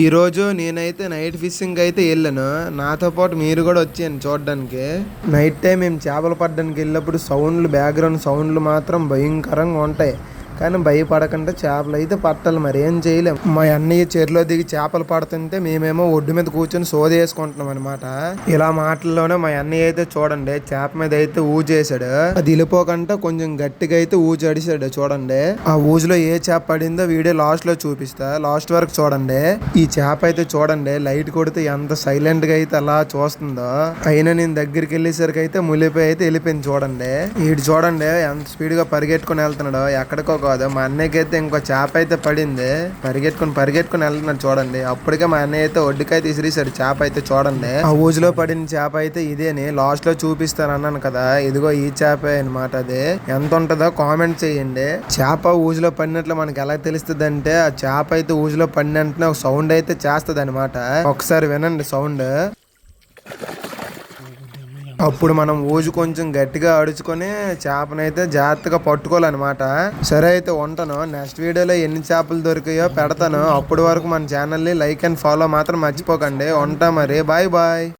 ఈరోజు నేనైతే night fishing అయితే వెళ్ళాను. నాతో పాటు మీరు కూడా వచ్చాను చూడడానికి. నైట్ టైం మేము చేపలు పట్టడానికి వెళ్ళినప్పుడు సౌండ్లు, బ్యాక్గ్రౌండ్ సౌండ్లు మాత్రం భయంకరంగా ఉంటాయి. కానీ భయపడకుండా చేపలు అయితే పట్టాలి, మరి ఏం చేయలేం. మా అన్నయ్య చెరులో దిగి చేపలు పడుతుంటే మేమేమో ఒడ్డు మీద కూర్చొని సోది వేసుకుంటున్నాం అనమాట. ఇలా మాటల్లోనే మా అన్నయ్య అయితే చూడండి చేప మీద అయితే ఊజేసాడు. అది వెళ్ళిపోకుండా కొంచెం గట్టిగా అయితే ఊజి అడిసాడు చూడండి. ఆ ఊజులో ఏ చేప పడిందో వీడియో లాస్ట్ లో చూపిస్తా, లాస్ట్ వరకు చూడండి. ఈ చేప అయితే చూడండి లైట్ కొడితే ఎంత సైలెంట్ గా అయితే అలా చూస్తుందో. అయినా నేను దగ్గరికి వెళ్ళేసరికి అయితే ములిపోయి అయితే వెళ్ళిపోయింది చూడండి. వీడు చూడండి ఎంత స్పీడ్ గా పరిగెట్టుకుని వెళ్తున్నాడు, ఎక్కడికో కాదు. మా అన్నయ్యకి అయితే ఇంకో చేప అయితే పడింది, పరిగెట్టుకుని వెళ్తున్నాడు చూడండి. అప్పటికే మా అన్నయ్య అయితే ఒడ్డుకైతే ఇసిరేసాడు చేప అయితే చూడండి. ఆ ఊజులో పడిన చేప అయితే ఇదేని లాస్ట్ లో చూపిస్తాను అన్నాను కదా, ఇదిగో ఈ చేప అనమాట. అది ఎంత ఉంటుందో కామెంట్ చేయండి. చేప ఊజులో పడినట్లు మనకి ఎలా తెలుస్తుంది అంటే, ఆ చేప అయితే ఊజులో పడిన వెంటనే ఒక సౌండ్ అయితే చేస్తుంది అనమాట. ఒకసారి వినండి సౌండ్. అప్పుడు మనం ఊజు కొంచెం గట్టిగా అడుచుకొని చేపనైతే జాగ్రత్తగా పట్టుకోవాలన్నమాట. సరే అయితే ఉంటాను. నెక్స్ట్ వీడియోలో ఎన్ని చేపలు దొరికాయో పెడతాను. అప్పటి వరకు మన ఛానల్ని లైక్ అండ్ ఫాలో మాత్రం మర్చిపోకండి. ఉంటా మరి, బాయ్ బాయ్.